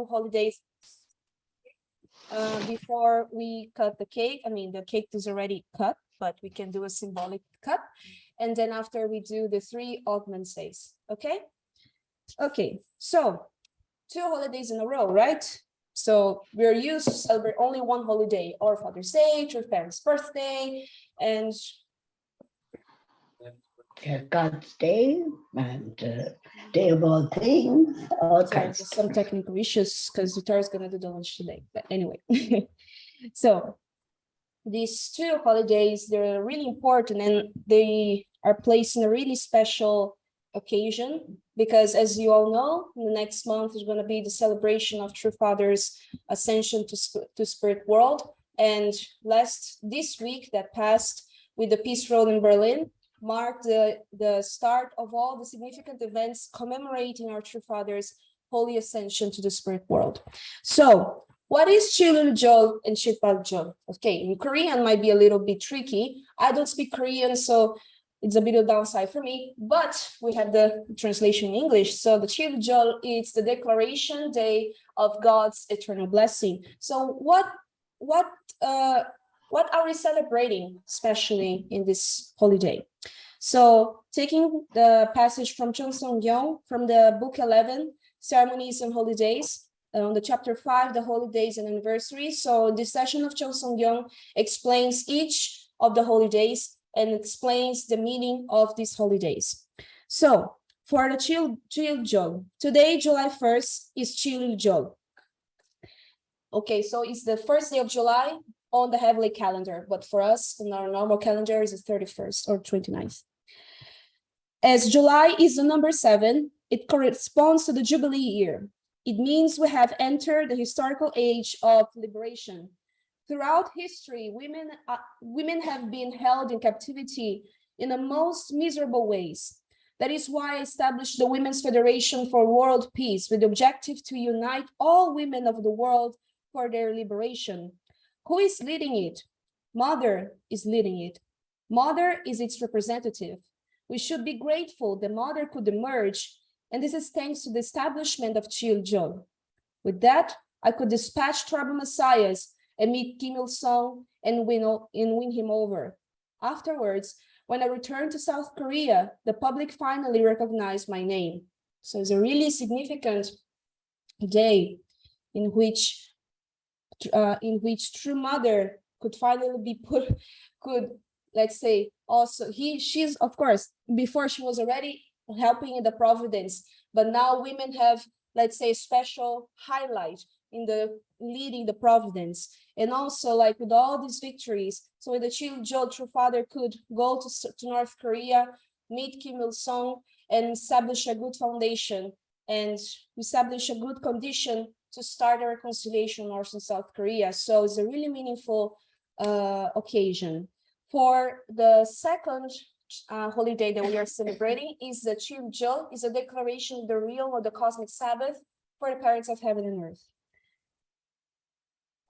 holidays before we cut the cake. I mean, the cake is already cut, but we can do a symbolic cut. And then after we do the 3 augmentations, okay? Okay, so 2 holidays in a row, right? So we're used to celebrate only one holiday, or Father's Day, True Parents' birthday, and God's Day and Day of all things, all sorry, kinds. there's some technical issues because Vitar is gonna do the lunch today. But anyway, so these 2 holidays, they're really important and they are placed in a really special occasion because, as you all know, in the next month is going to be the celebration of True Father's ascension to spirit world. And this week that passed with the Peace Road in Berlin marked the start of all the significant events commemorating our True Father's holy ascension to the spirit world. So what is Chilul-jol and Chipal-jol? Okay, in Korean might be a little bit tricky. I don't speak Korean, so it's a bit of downside for me, but we have the translation in English. So the Chilul-jol is the declaration day of God's eternal blessing. So what are we celebrating, especially in this holiday? So taking the passage from Chung Song-yong from the book 11, Ceremonies and Holidays, on the chapter 5, the holidays and anniversaries. So this session of Chung Song-yong explains each of the holidays and explains the meaning of these holidays. So for the Chilul-jol, today, July 1st, is Chilul-jol. Okay, so it's the first day of July on the heavenly calendar, but for us, in our normal calendar, is the 31st or 29th. As July is the number 7, it corresponds to the Jubilee year. It means we have entered the historical age of liberation. Throughout history, women have been held in captivity in the most miserable ways. That is why I established the Women's Federation for World Peace with the objective to unite all women of the world for their liberation. Who is leading it? Mother is leading it. Mother is its representative. We should be grateful the Mother could emerge, and this is thanks to the establishment of Chilul-jol. With that, I could dispatch tribal messiahs and meet Kim Il-sung and win him over. Afterwards, when I returned to South Korea, the public finally recognized my name. So it's a really significant day in which True Mother could finally be let's say, also, she's, of course, before she was already helping in the Providence, but now women have, let's say, a special highlight in the leading the Providence. And also, like with all these victories, so with the Chilul-jol, True Father could go to North Korea, meet Kim Il-sung, and establish a good foundation and establish a good condition to start a reconciliation North and South Korea. So it's a really meaningful occasion. For the second holiday that we are celebrating is the Chilul-jol, is a declaration of the realm of the cosmic Sabbath for the parents of heaven and earth.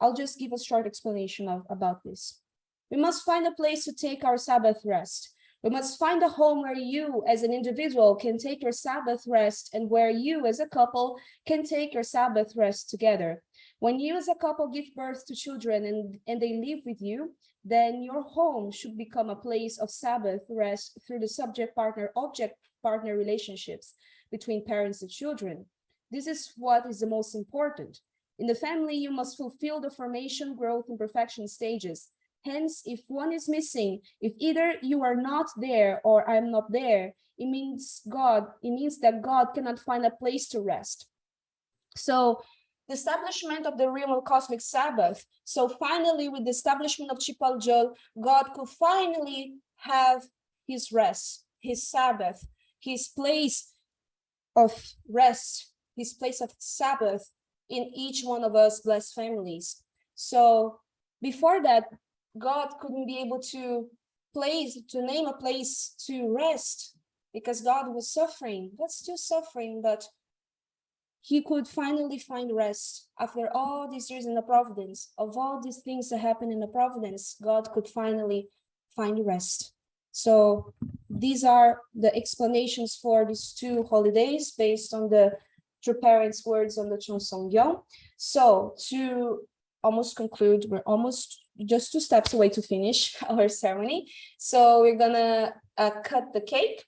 I'll just give a short explanation about this. We must find a place to take our Sabbath rest. We must find a home where you as an individual can take your Sabbath rest and where you as a couple can take your Sabbath rest together. When you as a couple give birth to children and they live with you, then your home should become a place of Sabbath rest through the subject-partner-object partner relationships between parents and children. This is what is the most important. In the family, you must fulfill the formation, growth, and perfection stages. Hence, if one is missing, if either you are not there or I'm not there, it means that God cannot find a place to rest. So the establishment of the realm of cosmic Sabbath. So finally, with the establishment of Chipal-jol, God could finally have his rest, his Sabbath, his place of rest, his place of Sabbath in each one of us blessed families. So before that, God couldn't be able to name a place to rest because God was suffering. God's still suffering, but he could finally find rest after all these years in the providence. Of all these things that happened in the providence, God could finally find rest. So these are the explanations for these two holidays based on the true parents' words on the Cheongsongyong. So to almost conclude, we're almost just 2 steps away to finish our ceremony. So we're gonna cut the cake,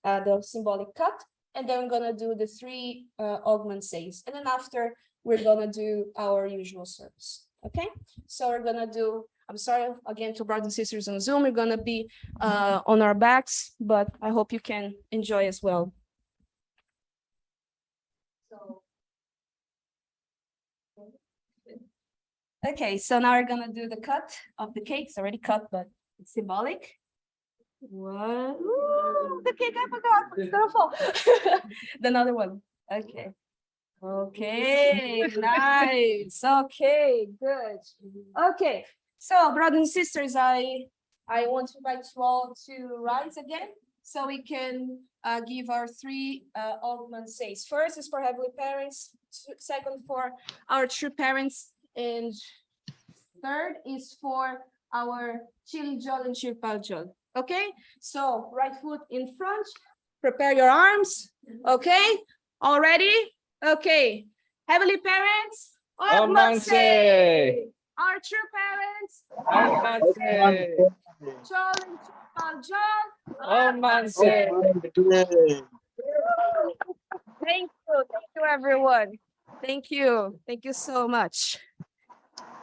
the symbolic cut, and then we're gonna do the 3 augment says. And then after, we're gonna do our usual service. Okay, so we're gonna do, I'm sorry again to brothers and sisters on Zoom, we're gonna be on our backs, but I hope you can enjoy as well. Okay, so now we're gonna do the cut of the cake. It's already cut, but it's symbolic. What? Ooh, the cake, I forgot. It's gonna fall. Another one. Okay. Okay, nice. Okay, good. Okay, so brothers and sisters, I want to invite you all to rise again so we can give our 3 augment says. First is for heavenly parents, second for our true parents, and third is for our Chiljol and Chirpaljol. Okay, so right foot in front, prepare your arms. Okay, all ready? Okay, heavenly parents, Omanse! Our true parents, Omanse! Chol and Chirpaljol. Omanse! Thank you everyone. Thank you so much.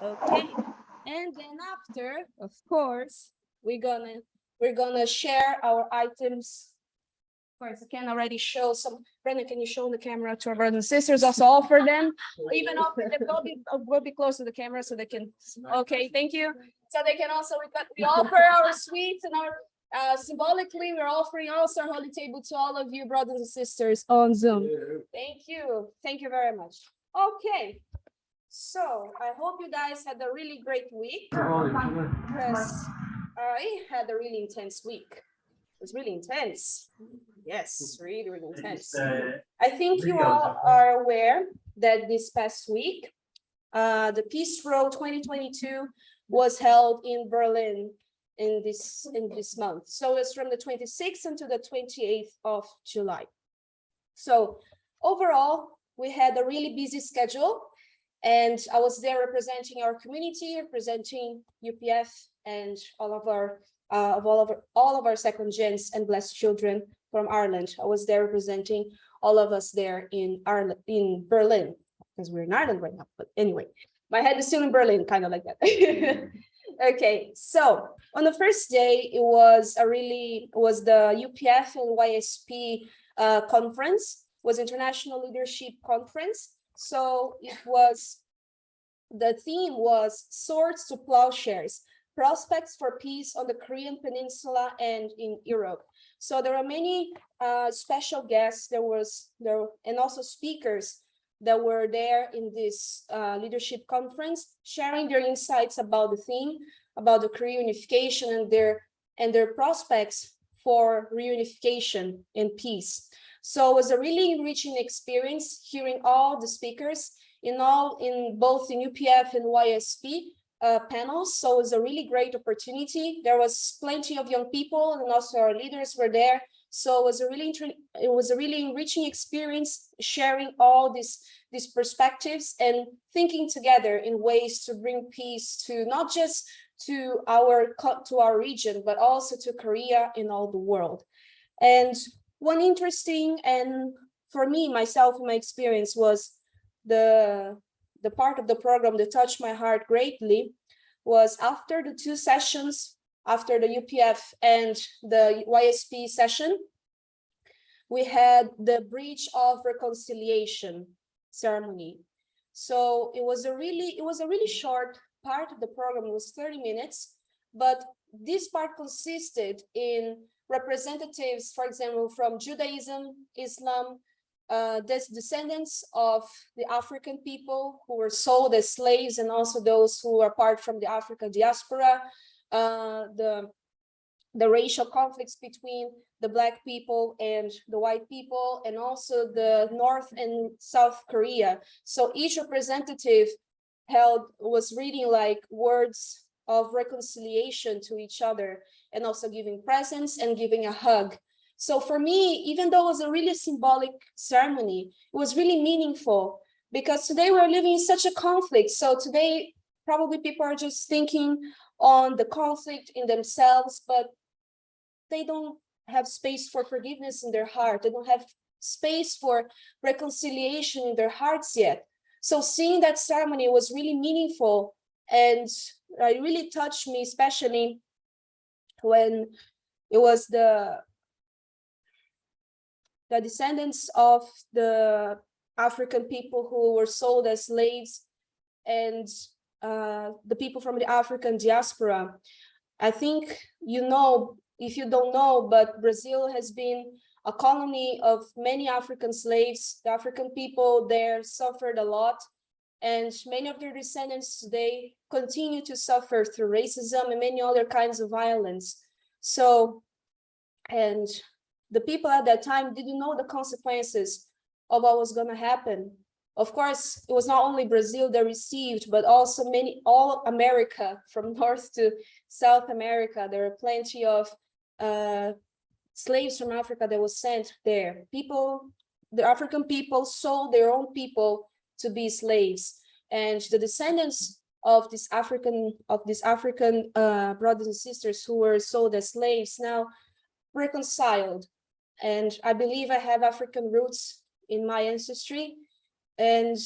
Okay, and then after, of course, we're gonna share our items. Of course, I can already show some. Brenda, can you show the camera to our brothers and sisters? Also offer them, even offer them. We'll be close to the camera so they can. Okay, thank you. So they can also we offer our sweets and our symbolically we're offering also our holy table to all of you brothers and sisters on Zoom. Thank you very much. Okay. So I hope you guys had a really great week, because I had a really intense week. It was really intense. Yes, really, really intense. I think you all are aware that this past week, the Peace Road 2022 was held in Berlin in this month. So it's from the 26th until the 28th of July. So overall, we had a really busy schedule. And I was there representing our community, representing UPF and all of our second gens and blessed children from Ireland. I was there representing all of us there in Ireland, in Berlin, because we're in Ireland right now. But anyway, my head is still in Berlin, kind of like that. Okay, so on the first day, it was the UPF and YSP conference, was International Leadership Conference. So the theme was Swords to Plowshares, Prospects for Peace on the Korean Peninsula and in Europe. So there are many special guests, and also speakers that were there in this leadership conference, sharing their insights about the theme, about the Korean unification and their prospects for reunification and peace. So it was a really enriching experience hearing all the speakers in both in UPF and YSP panels. So it was a really great opportunity. There was plenty of young people, and also our leaders were there. So it was a really enriching experience, sharing all these perspectives and thinking together in ways to bring peace to not just to our region, but also to Korea and all the world. And one interesting, and for me, myself, my experience was the part of the program that touched my heart greatly was after the 2 sessions, after the UPF and the YSP session, we had the Bridge of Reconciliation ceremony. So it was a really short part of the program. It was 30 minutes, but this part consisted in representatives, for example, from Judaism, Islam, descendants of the African people who were sold as slaves, and also those who are part from the African diaspora, the racial conflicts between the Black people and the white people, and also the North and South Korea. So each representative was reading like words of reconciliation to each other, and also giving presents and giving a hug So for me, even though it was a really symbolic ceremony, it was really meaningful, because today we're living in such a conflict. So today, probably people are just thinking on the conflict in themselves, but they don't have space for forgiveness in their heart. They don't have space for reconciliation in their hearts yet. So seeing that ceremony was really meaningful, and it really touched me, especially when it was the descendants of the African people who were sold as slaves, and the people from the African diaspora. I think you know, if you don't know, but Brazil has been a colony of many African slaves. The African people there suffered a lot, and many of their descendants today continue to suffer through racism and many other kinds of violence. So, and the people at that time didn't know the consequences of what was going to happen. Of course, it was not only Brazil that received, but also all America, from North to South America. There were plenty of slaves from Africa that was sent there. The African people sold their own people to be slaves, and the descendants of these African brothers and sisters who were sold as slaves now reconciled. And I believe I have African roots in my ancestry, and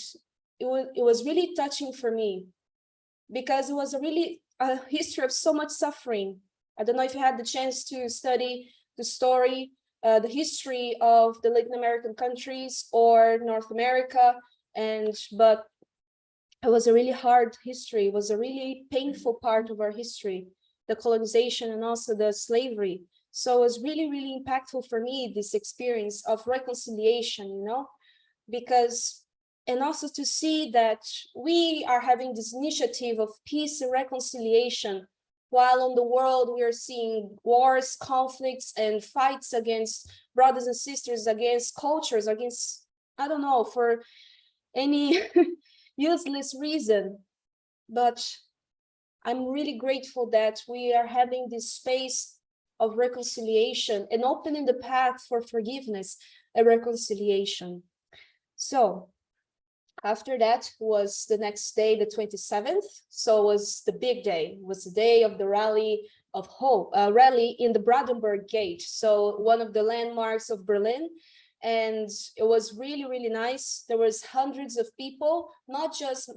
it was really touching for me, because it was a history of so much suffering. I don't know if you had the chance to study the story, the history of the Latin American countries or North America, but it was a really hard history. It was a really painful part of our history, the colonization and also the slavery. So it was really, really impactful for me, this experience of reconciliation, because, and also to see that we are having this initiative of peace and reconciliation, while on the world we are seeing wars, conflicts, and fights against brothers and sisters, against cultures, against, I don't know, for any useless reason. But I'm really grateful that we are having this space of reconciliation and opening the path for forgiveness and reconciliation. So after that was the next day, the 27th. So it was the big day. It was the day of the rally of hope, rally in the Brandenburg Gate. So one of the landmarks of Berlin. And it was really, really nice. There was hundreds of people, not just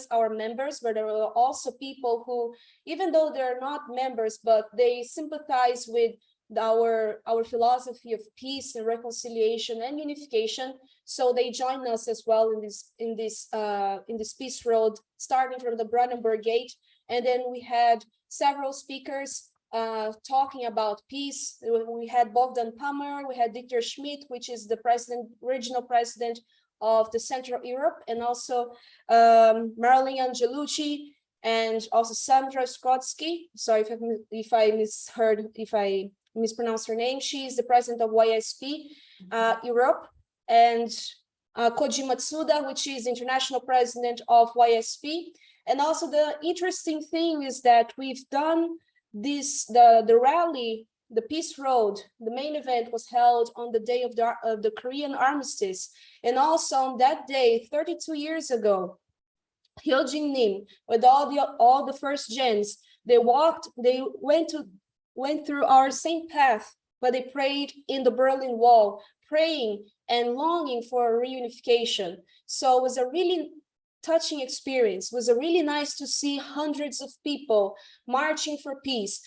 our members, but there were also people who, even though they're not members, but they sympathize with our philosophy of peace and reconciliation and unification. So they joined us as well in this peace road, starting from the Brandenburg Gate. And then we had several speakers talking about peace. We had Bogdan Palmer, we had Dieter Schmidt, which is the original president of the Central Europe, and also Marilyn Angelucci, and also Sandra Skotsky. Sorry if I mispronounced her name. She is the president of YSP Europe, and Koji Matsuda, which is international president of YSP. And also the interesting thing is that we've done the rally, the Peace Road, the main event was held on the day of the Korean armistice. And also on that day, 32 years ago, Hyo Jin-nim, with all the first gens, they went through our same path, but they prayed in the Berlin Wall, praying and longing for reunification. So it was a really touching experience. It was really nice to see hundreds of people marching for peace,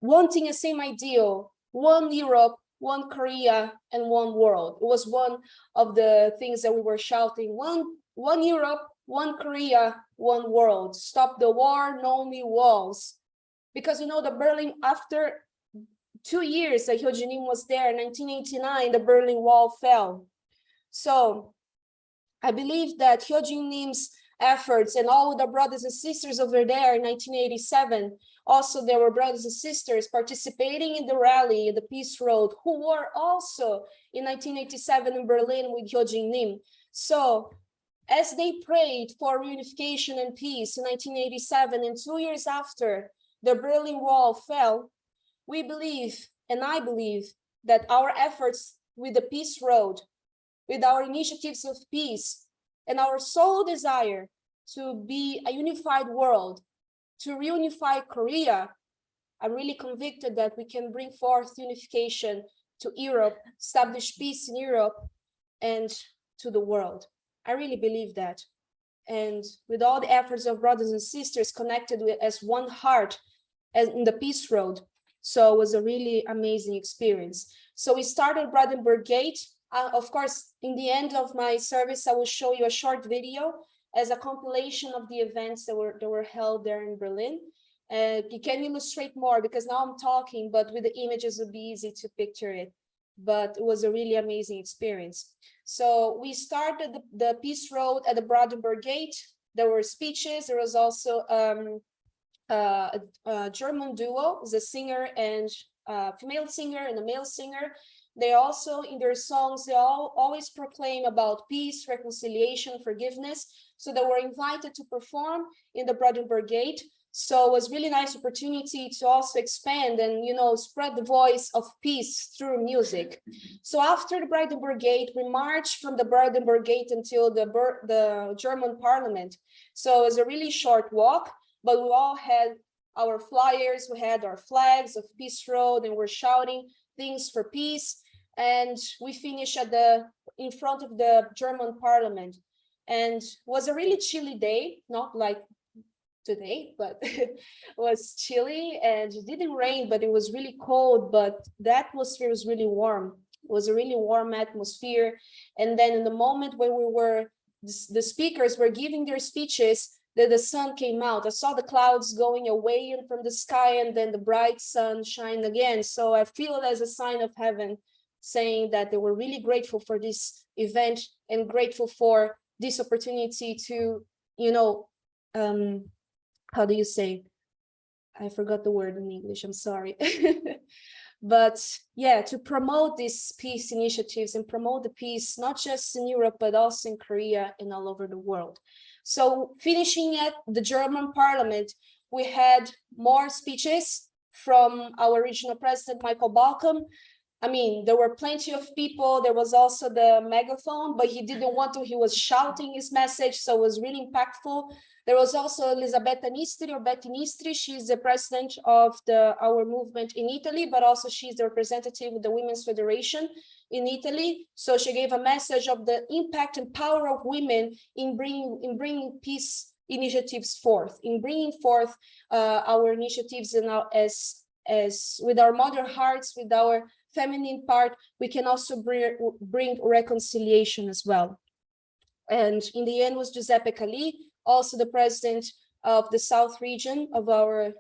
wanting a same ideal: one Europe, one Korea, and one world. It was one of the things that we were shouting: one Europe, one Korea, one world. Stop the war, no new walls. Because the Berlin, after 2 years that Hyo Jin-nim was there, in 1989, the Berlin Wall fell. So I believe that Hyo Jin-nim's efforts and all the brothers and sisters over there in 1987, also there were brothers and sisters participating in the rally, in the Peace Road, who were also in 1987 in Berlin with Hyo Jin-nim. So as they prayed for reunification and peace in 1987, and 2 years after the Berlin Wall fell, we believe, and I believe, that our efforts with the peace road, with our initiatives of peace, and our sole desire to be a unified world, to reunify Korea, I'm really convicted that we can bring forth unification to Europe, establish peace in Europe and to the world. I really believe that. And with all the efforts of brothers and sisters connected with as one heart as in the peace road. So it was a really amazing experience. So we started Brandenburg Gate. Of course, in the end of my service, I will show you a short video as a compilation of the events that were held there in Berlin. You can illustrate more because now I'm talking, but with the images it would be easy to picture it. But it was a really amazing experience. So we started the peace road at the Brandenburg Gate. There were speeches. There was also a German duo, the singer and female singer and a male singer. They also, in their songs, they always proclaim about peace, reconciliation, forgiveness. So they were invited to perform in the Brandenburg Gate. So it was really nice opportunity to also expand and, you know, spread the voice of peace through music. So after the Brandenburg Gate, we marched from the Brandenburg Gate until the German parliament. So it was a really short walk, but we all had our flyers, we had our flags of Peace Road, and we're shouting things for peace. And we finished in front of the German parliament. And it was a really chilly day, not like today, but it was chilly and it didn't rain, but it was really cold, but the atmosphere was really warm. It was a really warm atmosphere. And then in the moment when the speakers were giving their speeches, the sun came out. I saw the clouds going away from the sky and then the bright sun shine again. So I feel it as a sign of heaven saying that they were really grateful for this event and grateful for this opportunity to, you know, how do you say? I forgot the word in English, I'm sorry. But yeah, to promote these peace initiatives and promote the peace, not just in Europe, but also in Korea and all over the world. So finishing at the German parliament, we had more speeches from our regional president, Michael Balcom. I mean, there were plenty of people. There was also the megaphone, but he didn't want to. He was shouting his message, so it was really impactful. There was also Elisabetta Nistri, or Betty Nistri. She's the president of our movement in Italy, but also she's the representative of the Women's Federation in Italy. So she gave a message of the impact and power of women in bringing peace initiatives forth, in bringing forth our initiatives and as with our mother hearts, with our feminine part, we can also bring reconciliation as well. And in the end was Giuseppe Calì, also the president of the South region of our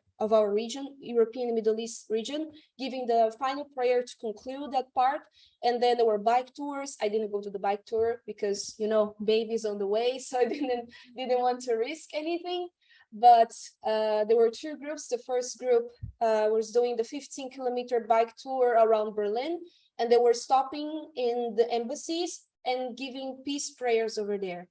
region, European and Middle East region, giving the final prayer to conclude that part. And then there were bike tours. I didn't go to the bike tour because, you know, baby's on the way, so I didn't want to risk anything. But there were two groups. The first group was doing the 15-kilometer bike tour around Berlin, and they were stopping in the embassies and giving peace prayers over there.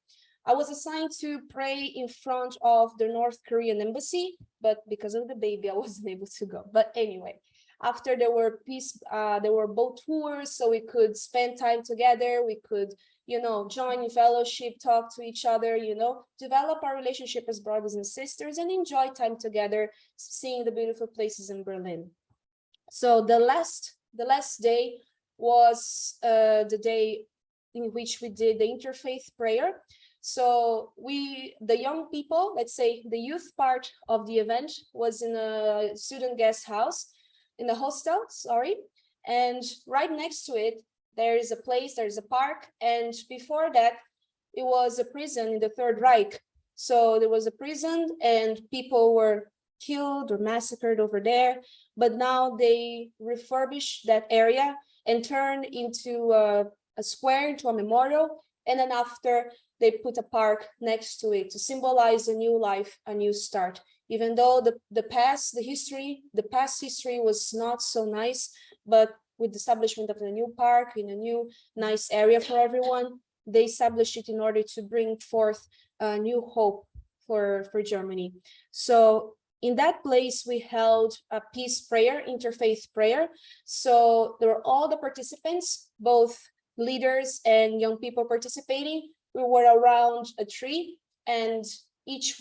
I was assigned to pray in front of the North Korean embassy, but because of the baby, I wasn't able to go. But anyway, after there were boat tours, so we could spend time together. We could, you know, join in fellowship, talk to each other, you know, develop our relationship as brothers and sisters and enjoy time together, seeing the beautiful places in Berlin. So the last day was the day in which we did the interfaith prayer. So the young people, let's say the youth part of the event was in a student guest house, in a hostel, sorry. And right next to it, there is a place, there's a park. And before that, it was a prison in the Third Reich. So there was a prison and people were killed or massacred over there. But now they refurbished that area and turned into a square, into a memorial. And then after, they put a park next to it to symbolize a new life, a new start. Even though the past history was not so nice, but with the establishment of the new park in a new nice area for everyone, they established it in order to bring forth a new hope for Germany. So in that place, we held a peace prayer, interfaith prayer. So there were all the participants, both leaders and young people participating. We were around a tree, and each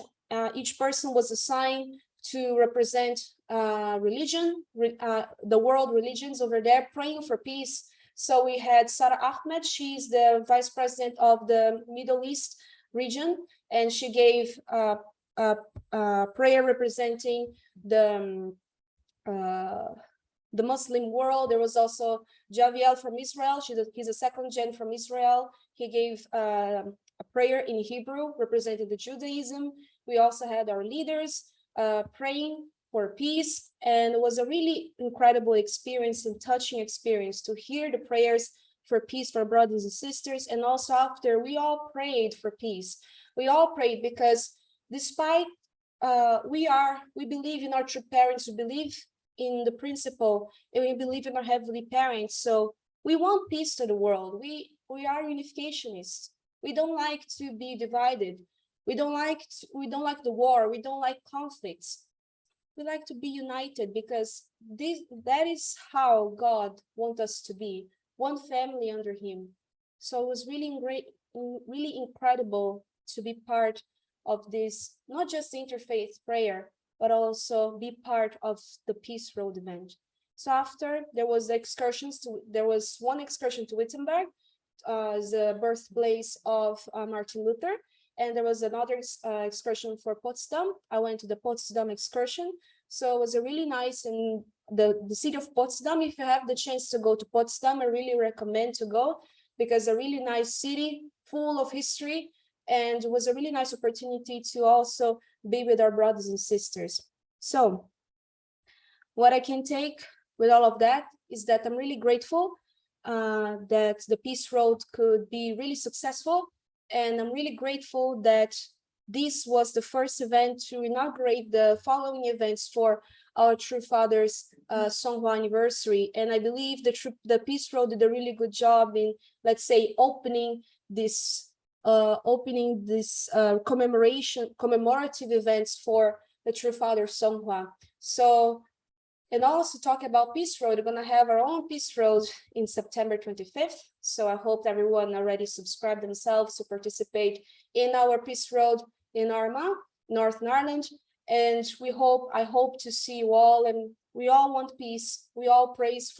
person was assigned to represent religion, the world religions over there, praying for peace. So we had Sarah Ahmed, she's the vice president of the Middle East region, and she gave a prayer representing the Muslim world. There was also Javiel from Israel. He's a second gen from Israel. He gave a prayer in Hebrew representing the Judaism. We also had our leaders praying for peace, and it was a really incredible experience and touching experience to hear the prayers for peace for brothers and sisters. And also after, we all prayed for peace. We all prayed because despite we believe in our true parents, we believe in the principle, and we believe in our heavenly parents. So we want peace to the world. We are unificationists. We don't like to be divided. We don't like the war. We don't like conflicts. We like to be united because that is how God wants us to be, one family under Him. So it was really incredible to be part of this, not just interfaith prayer, but also be part of the Peace Road event. So after, there was one excursion to Wittenberg, the birthplace of Martin Luther, and there was another excursion for Potsdam. I went to the Potsdam excursion. So it was a really nice, and the city of Potsdam, if you have the chance to go to Potsdam, I really recommend to go, because a really nice city, full of history, and it was a really nice opportunity to also be with our brothers and sisters. So what I can take with all of that is that I'm really grateful that the Peace Road could be really successful. And I'm really grateful that this was the first event to inaugurate the following events for our True Fathers Songhua anniversary. And I believe the Peace Road did a really good job in, let's say, opening this commemorative events for the True Fathers Songhua. So, and also talk about Peace Road, we're gonna have our own Peace Road in September 25th. So I hope everyone already subscribed themselves to participate in our Peace Road in Armagh, Northern Ireland. And I hope to see you all, and we all want peace. We all praise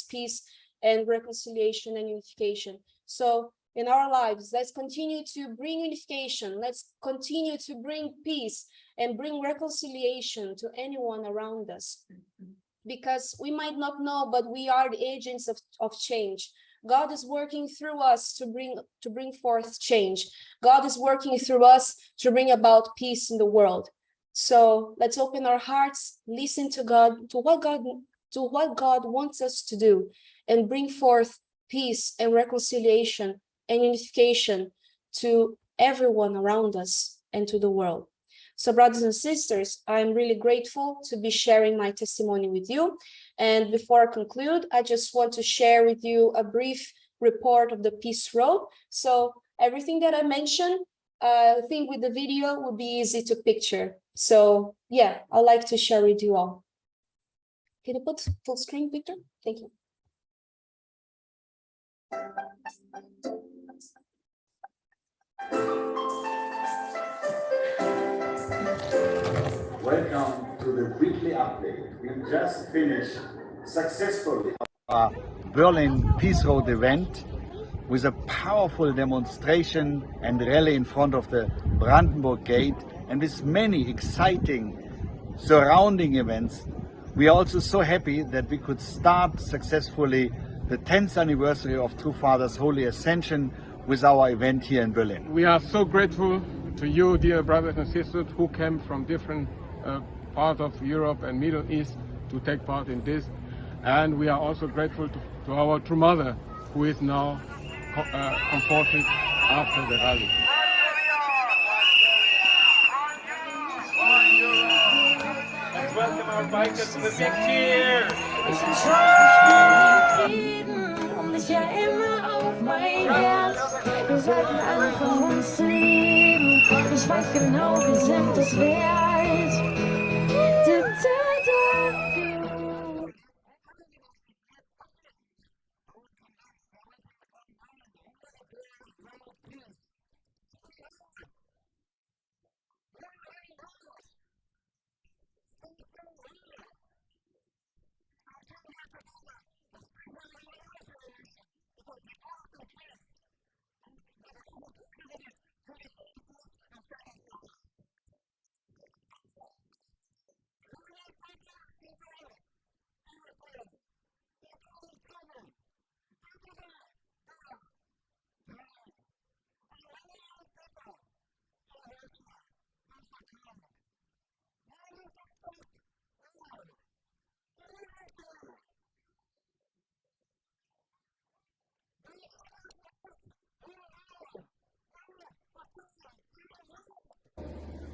peace and reconciliation and unification. So in our lives, let's continue to bring unification. Let's continue to bring peace and bring reconciliation to anyone around us. Because we might not know, but we are the agents of change. God is working through us to bring forth change. God is working through us to bring about peace in the world. So let's open our hearts, listen to God, to what God wants us to do, and bring forth peace and reconciliation and unification to everyone around us and to the world. So brothers and sisters, I'm really grateful to be sharing my testimony with you. And before I conclude, I just want to share with you a brief report of the Peace Road. So everything that I mentioned, I think with the video would be easy to picture. So yeah, I'd like to share with you all. Can you put full screen, Victor? Thank you. Welcome to the weekly update. We just finished successfully our Berlin Peace Road event with a powerful demonstration and rally in front of the Brandenburg Gate, and with many exciting surrounding events. We are also so happy that we could start successfully the 10th anniversary of True Father's Holy Ascension with our event here in Berlin. We are so grateful to you, dear brothers and sisters, who came from different parts of Europe and Middle East to take part in this. And we are also grateful to our True Mother, who is now comforted after the rally. Let's welcome our bikers with a big cheer. Und ich ja immer auf mein Herz. Wir sollten alle von uns zu lieben. Ich weiß genau, wir sind es wert.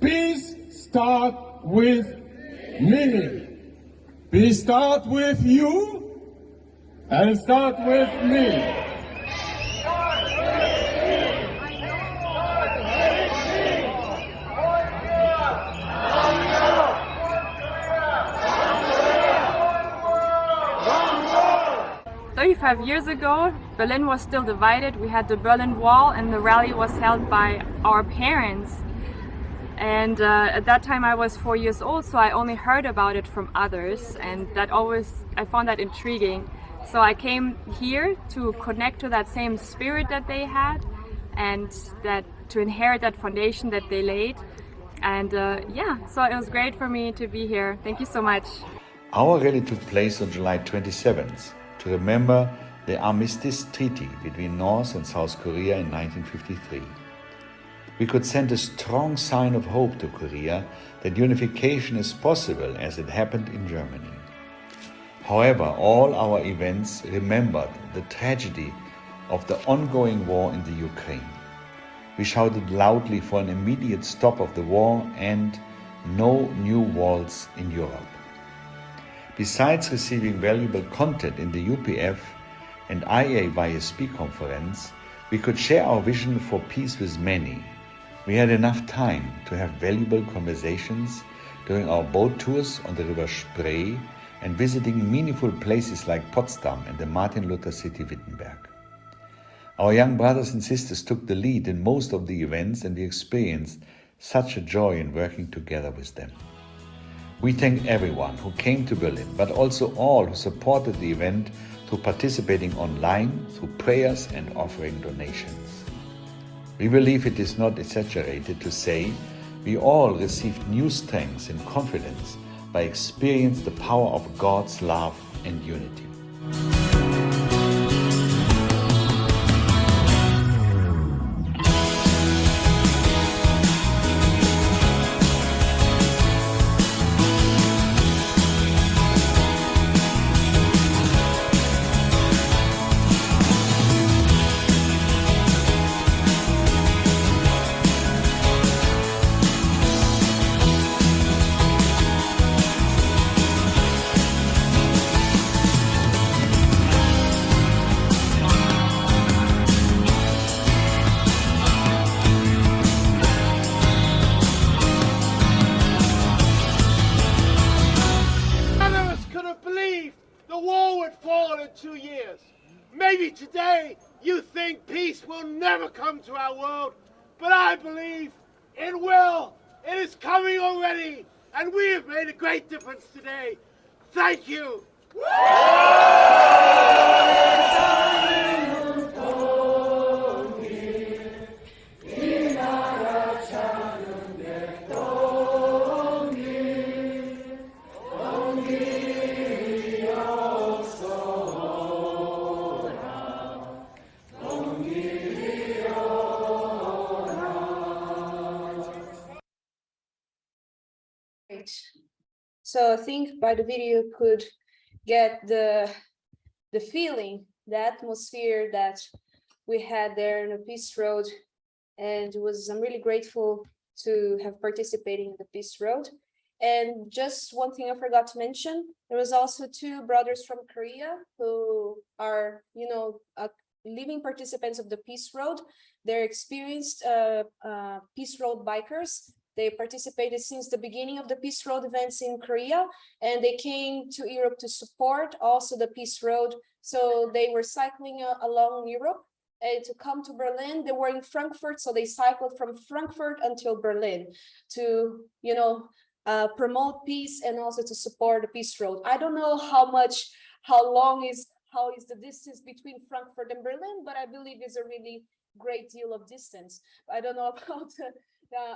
Peace start with me. Peace start with you and start with me. 35 years ago, Berlin was still divided. We had the Berlin Wall and the rally was held by our parents. And at that time I was 4 years old, so I only heard about it from others, and I found that intriguing. So I came here to connect to that same spirit that they had and to inherit that foundation that they laid. And yeah, so it was great for me to be here. Thank you so much. Our rally took place on July 27th to remember the Armistice Treaty between North and South Korea in 1953. We could send a strong sign of hope to Korea that unification is possible as it happened in Germany. However, all our events remembered the tragedy of the ongoing war in the Ukraine. We shouted loudly for an immediate stop of the war and no new walls in Europe. Besides receiving valuable content in the UPF and IAYSP conference, we could share our vision for peace with many. We had enough time to have valuable conversations during our boat tours on the river Spree and visiting meaningful places like Potsdam and the Martin Luther city Wittenberg. Our young brothers and sisters took the lead in most of the events, and we experienced such a joy in working together with them. We thank everyone who came to Berlin, but also all who supported the event through participating online, through prayers and offering donations. We believe it is not exaggerated to say we all received new strength and confidence by experiencing the power of God's love and unity. The wall would fall in 2 years. Maybe today you think peace will never come to our world, but I believe it will. It is coming already, and we have made a great difference today. Thank you. So I think by the video you could get the feeling, the atmosphere that we had there in the Peace Road, and I'm really grateful to have participated in the Peace Road. And just one thing I forgot to mention, there was also 2 brothers from Korea who are, living participants of the Peace Road. They're experienced Peace Road bikers. They participated since the beginning of the Peace Road events in Korea, and they came to Europe to support also the Peace Road. So they were cycling along Europe and to come to Berlin. They were in Frankfurt, so they cycled from Frankfurt until Berlin to, promote peace and also to support the Peace Road. I don't know how is the distance between Frankfurt and Berlin, but I believe it's a really great deal of distance. I don't know about,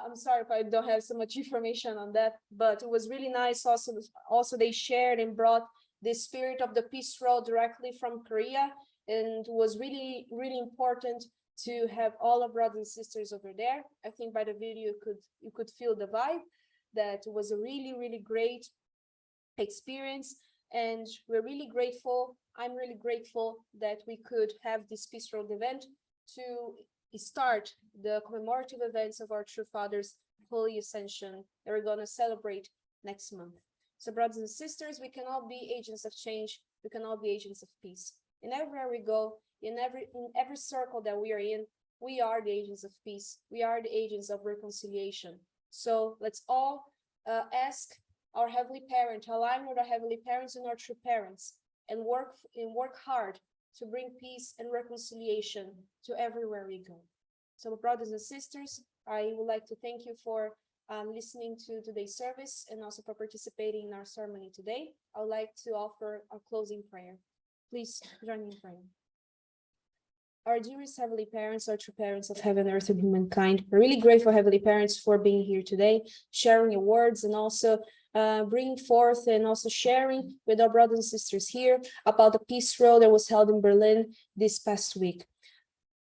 I'm sorry if I don't have so much information on that, but it was really nice. Also they shared and brought the spirit of the Peace Road directly from Korea, and it was really, really important to have all our brothers and sisters over there. I think by the video you could feel the vibe. That it was a really, really great experience, and we're really grateful. I'm really grateful that we could have this Peace Road event to start the commemorative events of our True Father's Holy Ascension that we're going to celebrate next month. So brothers and sisters, we can all be agents of change. We can all be agents of peace. And everywhere we go, in every circle that we are in, we are the agents of peace. We are the agents of reconciliation. So let's all ask our Heavenly Parent, align with our Heavenly Parents and our true parents, and work hard to bring peace and reconciliation to everywhere we go. So brothers and sisters, I would like to thank you for listening to today's service and also for participating in our ceremony today. I would like to offer a closing prayer. Please join me in praying. Our dearest Heavenly Parents, our true parents of heaven, earth, and humankind, we're really grateful, Heavenly Parents, for being here today, sharing your words, and also bringing forth and also sharing with our brothers and sisters here about the Peace Road that was held in Berlin this past week.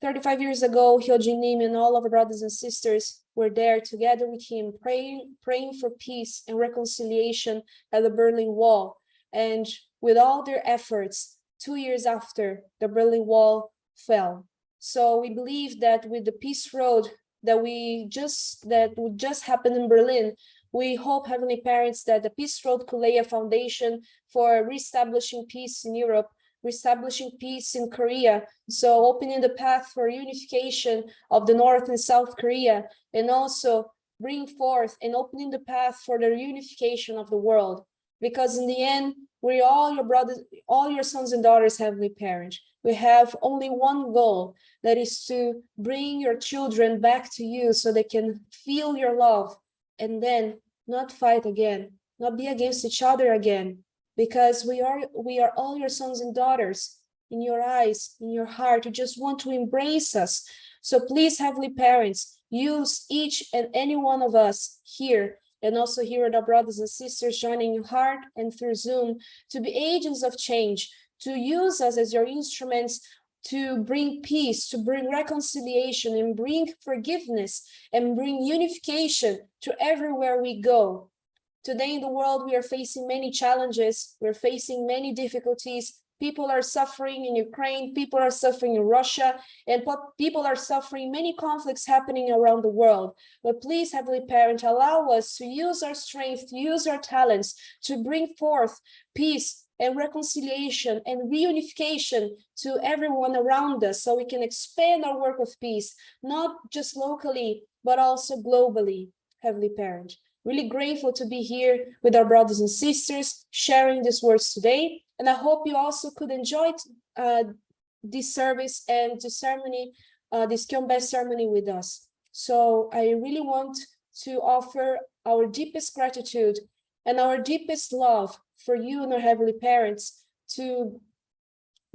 35 years ago, Hyojin Nim and all of our brothers and sisters were there together with him, praying for peace and reconciliation at the Berlin Wall. And with all their efforts, 2 years after, the Berlin Wall fell. So we believe that with the Peace Road that would just happen in Berlin, we hope, Heavenly Parents, that the Peace Road could lay a foundation for reestablishing peace in Europe, reestablishing peace in Korea, so opening the path for unification of the North and South Korea, and also bring forth and opening the path for the reunification of the world. Because in the end, we're all your brothers, all your sons and daughters, Heavenly Parent. We have only one goal, that is to bring your children back to you so they can feel your love, and then not fight again, not be against each other again, because we are all your sons and daughters. In your eyes, in your heart, you just want to embrace us. So please, Heavenly Parents, use each and any one of us here, and also here with our brothers and sisters joining your heart and through Zoom, to be agents of change, to use us as your instruments to bring peace, to bring reconciliation, and bring forgiveness, and bring unification to everywhere we go. Today in the world, we are facing many challenges. We're facing many difficulties. People are suffering in Ukraine, people are suffering in Russia, and people are suffering many conflicts happening around the world. But please, Heavenly Parent, allow us to use our strength, to use our talents, to bring forth peace and reconciliation and reunification to everyone around us, so we can expand our work of peace, not just locally, but also globally, Heavenly Parent. Really grateful to be here with our brothers and sisters, sharing these words today. And I hope you also could enjoy this service and the ceremony, this Kyombé ceremony with us. So I really want to offer our deepest gratitude and our deepest love for you and our Heavenly Parents to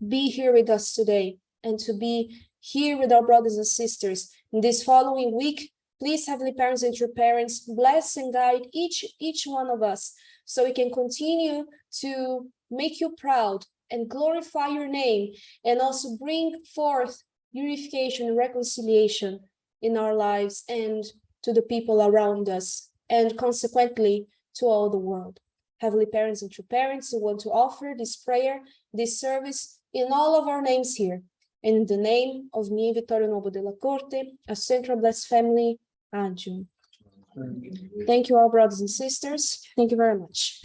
be here with us today, and to be here with our brothers and sisters in this following week. Please, Heavenly Parents and true parents, bless and guide each one of us, so we can continue to make you proud and glorify your name, and also bring forth unification and reconciliation in our lives and to the people around us, and consequently to all the world. Heavenly Parents and true parents, we want to offer this prayer, this service in all of our names here. In the name of MiYe Vittorio Novo della Corte, a Central Blessed Family, Adieu. Thank you all, brothers and sisters. Thank you very much.